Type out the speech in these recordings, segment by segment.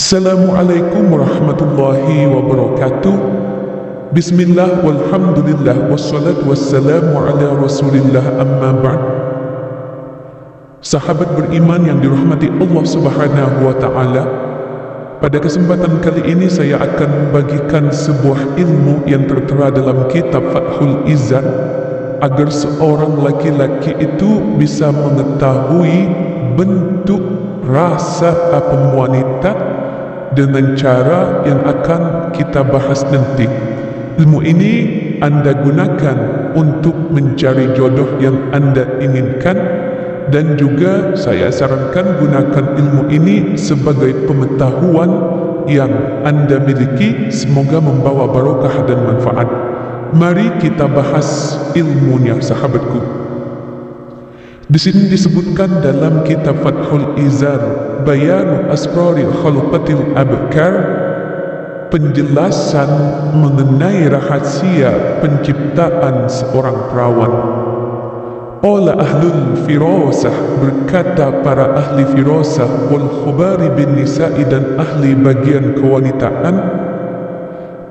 Assalamualaikum warahmatullahi wabarakatuh. Bismillah walhamdulillah wassalatu wassalamu ala rasulillah amma ba'd. Sahabat beriman yang dirahmati Allah subhanahu wa ta'ala, pada kesempatan kali ini saya akan membagikan sebuah ilmu yang tertera dalam kitab Fathul Izzan agar seorang laki-laki itu bisa mengetahui bentuk rasa apa wanita dengan cara yang akan kita bahas nanti. Ilmu ini Anda gunakan untuk mencari jodoh yang Anda inginkan, dan juga saya sarankan gunakan ilmu ini sebagai pengetahuan yang Anda miliki, semoga membawa barokah dan manfaat. Mari kita bahas ilmunya, sahabatku. Di sini disebutkan dalam kitab Fathul Izzan, Bayanu Asraril Khalqatil Abkar, penjelasan mengenai rahasia penciptaan seorang perawan. Qala ahlul firasah, berkata para ahli firasah, wal khubari bin nisa'i, dan ahli bagian kewanitaan,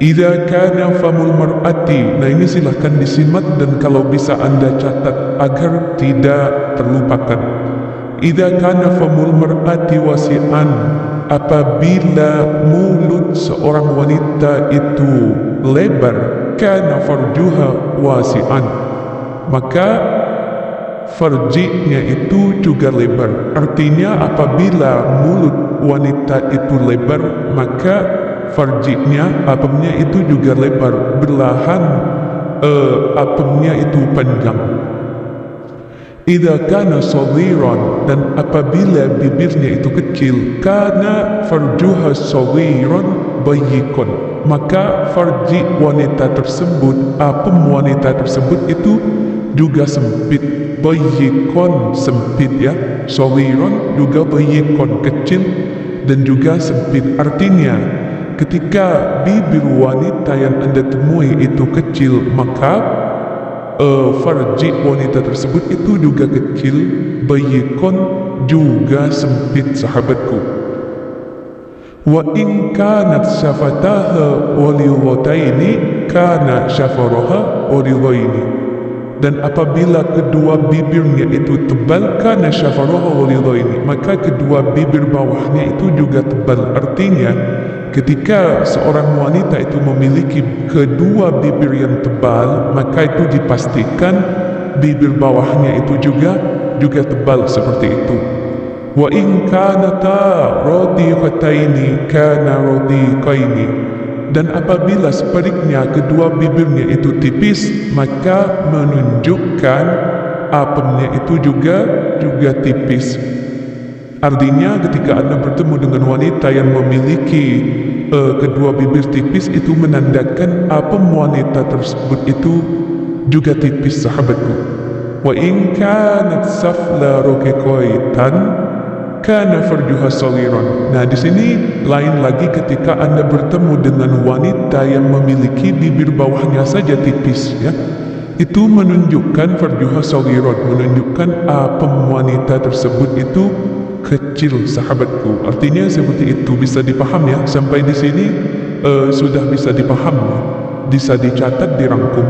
idza kana famul mar'ati. Nah, ini silahkan disimak dan kalau bisa Anda catat agar tidak terlupakan. Idza kana famul mar'ati wasi'an, apabila mulut seorang wanita itu lebar, kana farjuha wasi'an, maka farjinya itu juga lebar. Artinya apabila mulut wanita itu lebar, maka farjinya, apemnya itu juga lebar, belahan apemnya itu panjang. Idza kana saghiran, dan apabila bibirnya itu kecil, kana farjuha saghiran bayyikan, maka farji wanita tersebut, apem wanita tersebut itu juga sempit. Bayyikon, sempit ya, saghiran juga bayyikon, kecil dan juga sempit. Artinya ketika bibir wanita yang Anda temui itu kecil, maka farji wanita tersebut itu juga kecil, bayyikon juga sempit, sahabatku. Wa in kanat syafataha walidhataini kana syafaraha walidhaini, dan apabila kedua bibirnya itu tebal, kana syafaraha walidhaini, maka kedua bibir bawahnya itu juga tebal. Artinya ketika seorang wanita itu memiliki kedua bibir yang tebal, maka itu dipastikan bibir bawahnya itu juga tebal seperti itu. Wa in kanata radiqataini kana radiqaini, dan apabila sebaliknya kedua bibirnya itu tipis, maka menunjukkan apemnya itu juga tipis. Artinya ketika Anda bertemu dengan wanita yang memiliki kedua bibir tipis, itu menandakan apem wanita tersebut itu juga tipis, sahabatku. Wa in kanat safla ruqiqaitan kana farjuha saghiran. Nah, di sini lain lagi ketika Anda bertemu dengan wanita yang memiliki bibir bawahnya saja tipis ya. Itu menunjukkan farjuha saghiran, menunjukkan apem wanita tersebut itu kecil, sahabatku. Artinya seperti itu, bisa dipaham ya. Sampai di sini sudah bisa dipaham, bisa dicatat, dirangkum.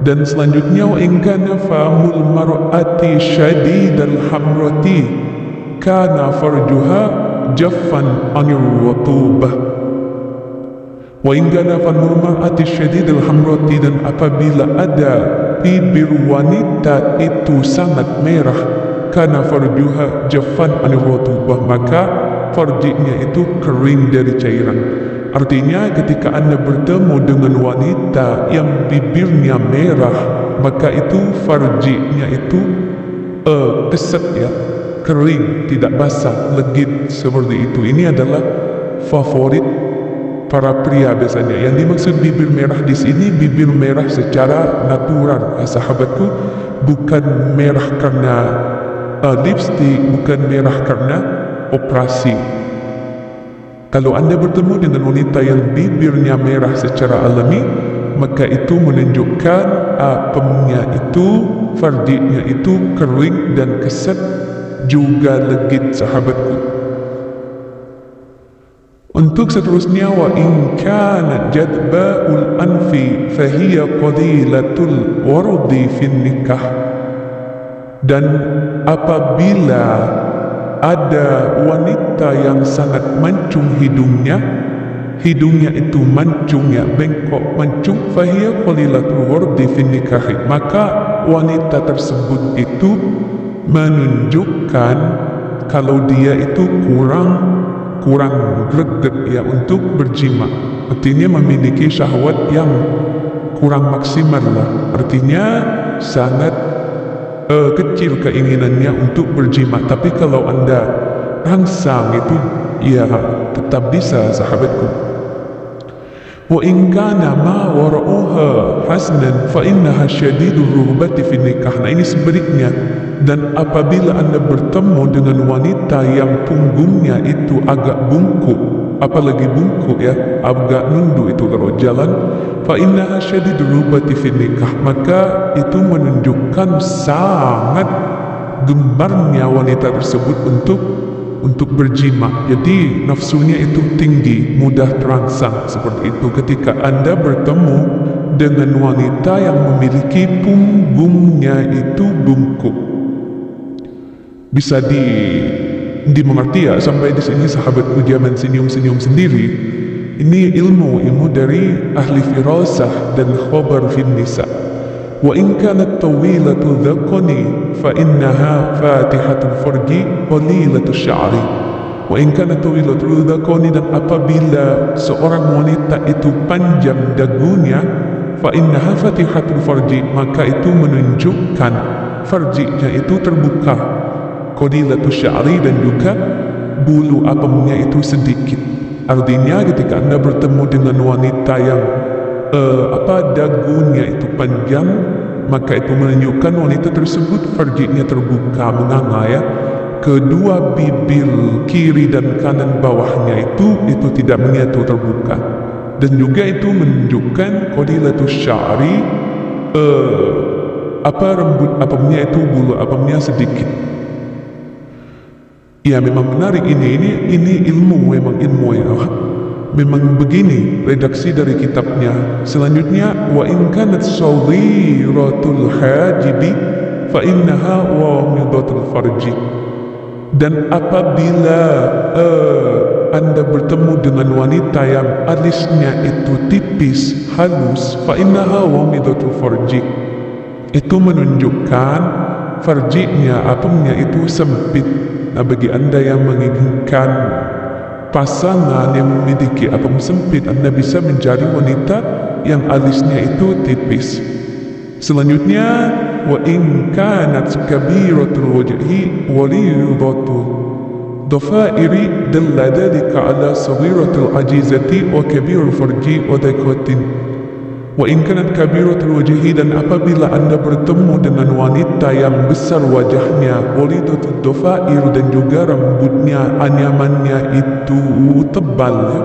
Dan selanjutnya, wa in kana famul mar'ati syadidal hamrati kana farjuha jaffan anir rutubah. Wa in kana famul mar'ati syadidal hamrati, dan apabila ada bibir wanita itu sangat merah, kana farjuha jaffan anir rutubah, maka farjinya itu kering dari cairan. Artinya ketika Anda bertemu dengan wanita yang bibirnya merah, maka itu farjinya itu keset ya, kering, tidak basah, legit seperti itu. Ini adalah favorit para pria biasanya. Yang dimaksud bibir merah di sini, bibir merah secara natural, sahabatku, bukan merah karena lipstick, bukan merah karena operasi. Kalau Anda bertemu dengan wanita yang bibirnya merah secara alami, maka itu menunjukkan apemnya itu, farjinya itu kering dan keset, juga legit, sahabatku. Untuk seterusnya, wa in kanat jadba'ul anfi fahiya qalilatul wardi fin nikah. Dan apabila ada wanita yang sangat mancung hidungnya itu mancungnya bengkok mancung, fahiya qalilatul wardi fin nikah, maka wanita tersebut itu menunjukkan kalau dia itu kurang greget ya untuk berjima. Artinya memiliki syahwat yang kurang maksimal lah. Artinya sangat kecil keinginannya untuk berjima. Tapi kalau Anda rangsang itu ya tetap bisa, sahabatku. Wa in kana ma wara'uha hasnan fa innaha syadidul ruhbati fi nikah. Nah, ini sebaliknya. Dan apabila Anda bertemu dengan wanita yang punggungnya itu agak bungkuk, apalagi bungkuk ya, agak nunduk itu kalau jalan, fa innaha syadidul ruhbati fi nikah, maka itu menunjukkan sangat gembarnya wanita tersebut untuk berjima. Jadi nafsunya itu tinggi, mudah terangsang seperti itu ketika Anda bertemu dengan wanita yang memiliki punggungnya itu bungkuk. Bisa dimengerti ya sampai di sini, sahabatku, jangan senyum-senyum sendiri. Ini ilmu dari ahli firasah dan khabar fin nisa. Wa in kanat tawilatul dhaqani fa innaha fatihatul farji qalilatul sya'ri. Wa in kanat tawilatul dhaqani, dan apabila seorang wanita itu panjang dagunya, fa innaha fatihatul farji, maka itu menunjukkan farjinya itu terbuka. Qalilatul sya'ri, dan juga bulu apemnya itu sedikit. Artinya ketika Anda bertemu dengan wanita yang dagunya itu panjang, maka itu menunjukkan wanita tersebut farjinya terbuka, menganga ya. Kedua bibir kiri dan kanan bawahnya itu tidak menyatu, terbuka. Dan juga itu menunjukkan qalilatul sya'ri, rambut apemnya itu, bulu apemnya sedikit. Ya, memang menarik ini ilmu, memang ilmu ya. Memang begini redaksi dari kitabnya. Selanjutnya, wa in kanat sawiratul hajibi fa innaha wamidatul farji. Dan apabila Anda bertemu dengan wanita yang alisnya itu tipis, halus, fa innaha wamidatul farji, itu menunjukkan farjinya, apemnya itu sempit. Nah, bagi Anda yang menginginkan pasangan yang memiliki apem sempit, Anda bisa mencari wanita yang alisnya itu tipis. Selanjutnya, wa in kanat kabiratul wajhi walidatu dhafairi dalla dhalika ala saghiratil ajizati wa kabirul farji wa dhaqatin. Wa in kanat kabiratul wajhi, dan apabila Anda bertemu dengan wanita yang besar wajahnya, walidatul dhafair, dan juga rambutnya, anyamannya itu tebal ya.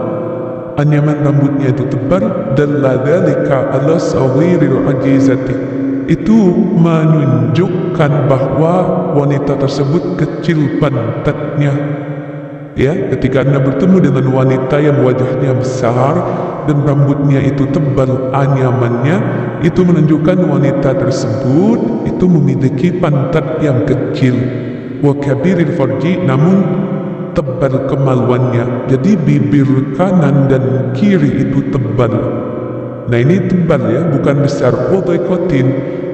Anyaman rambutnya itu tebal, dalla dzalika ala saghiril ajizati, itu menunjukkan bahwa wanita tersebut kecil pantatnya. Ya, ketika Anda bertemu dengan wanita yang wajahnya besar dan rambutnya itu tebal, anyamannya, itu menunjukkan wanita tersebut itu memiliki pantat yang kecil. Wa kabiril farji, namun tebal kemaluannya. Jadi bibir kanan dan kiri itu tebal. Nah, ini tebal ya, bukan besar. Wa dhaqatin,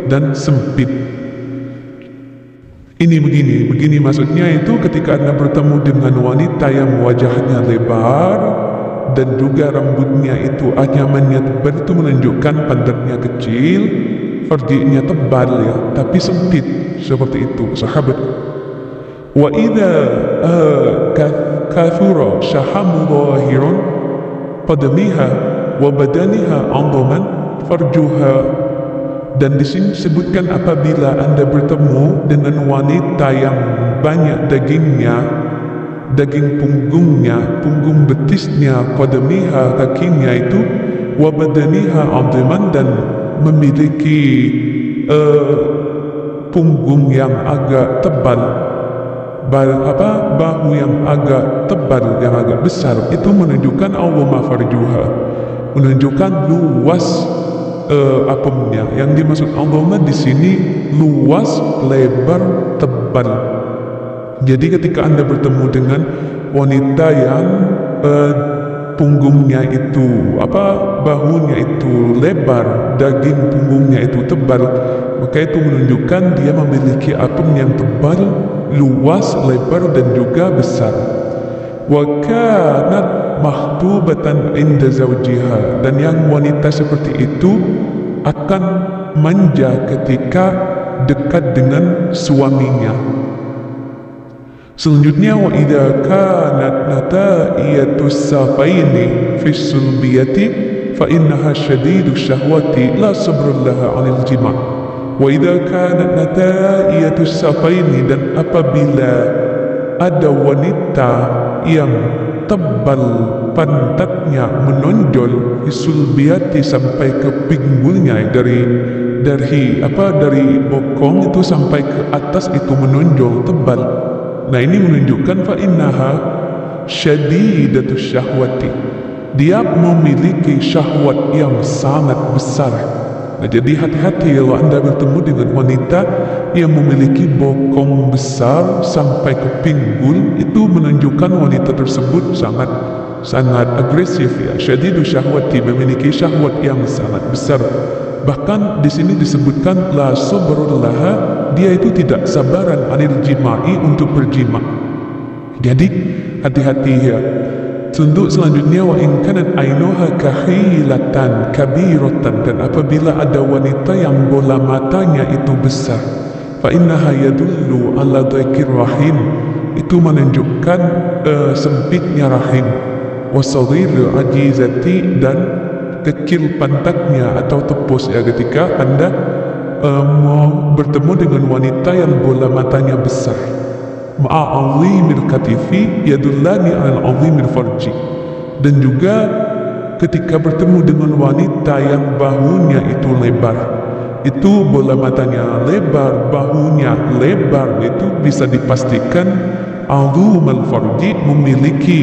dan sempit. Ini begini maksudnya itu ketika Anda bertemu dengan wanita yang wajahnya lebar dan juga rambutnya itu anyamannya tebal, itu menunjukkan pantatnya kecil, farjinya tebal ya, tapi sempit, seperti itu, sahabat. Wa idza kathura syahamu dhahirun qadamiha wa badaniha 'idhaman farjuha. Dan di sini disebutkan apabila Anda bertemu dengan wanita yang banyak dagingnya, daging punggungnya, punggung betisnya, qadamiha, kakinya itu, wa badaniha 'idhaman, dan memiliki punggung yang agak tebal. bahu yang agak tebal, yang agak besar, itu menunjukkan awwama farjuha, menunjukkan luas apemnya. Yang dimaksud awwama di sini luas, lebar, tebal. Jadi ketika Anda bertemu dengan wanita yang punggungnya itu bahunya itu lebar, daging punggungnya itu tebal, maka itu menunjukkan dia memiliki apem yang tebal, luas, lebar, dan juga besar. Wa kanat mahtubatan inda zawjiha, dan yang wanita seperti itu akan manja ketika dekat dengan suaminya. Selanjutnya, wa idza kanat nata'iyatus safaini fi sulbiyati fa innaha syadidus syahwati la sabra laha 'anil jima'. Wa idza kanat nata'iyatus safaini, dan apabila ada wanita yang tebal pantatnya menonjol fi sulbiyati sampai ke pinggulnya, dari bokong itu sampai ke atas itu menonjol tebal. Nah, ini menunjukkan fa innaha syadidatus syahwati, dia memiliki syahwat yang sangat besar. Nah, jadi hati-hati kalau Anda bertemu dengan wanita yang memiliki bokong besar sampai ke pinggul, itu menunjukkan wanita tersebut sangat agresif ya. Syadidus syahwati, memiliki syahwat yang sangat besar. Bahkan di sini disebutkan la sabrul laha, dia itu tidak sabaran anil jima'i, untuk berjima. Jadi hati-hati ya. Untuk selanjutnya, wa in kanat ainuha kahilatan kabiratan, dan apabila ada wanita yang bola matanya itu besar, fa innaha yadullu ala dhaikir rahim, itu menunjukkan sempitnya rahim, wa saghir ajizati, dan kecil pantatnya atau tepus ya. Ketika Anda mau bertemu dengan wanita yang bola matanya besar, ma'a'azimil katifi yadullani al'azimil farji, dan juga ketika bertemu dengan wanita yang bahunya itu lebar, itu bola matanya lebar, bahunya lebar, itu bisa dipastikan azimul farji, memiliki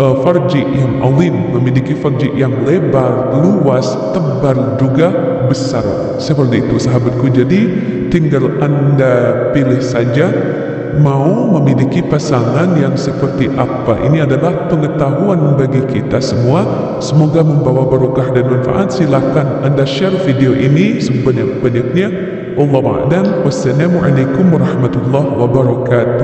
farji yang azim, memiliki farji yang lebar, luas, tebal, juga besar. Seperti itu sahabatku. Jadi tinggal Anda pilih saja mau memiliki pasangan yang seperti apa. Ini adalah pengetahuan bagi kita semua. Semoga membawa barokah dan manfaat. Silakan Anda share video ini sebanyak-banyaknya. Wallahu a'lam. Wassalamualaikum warahmatullahi wabarakatuh.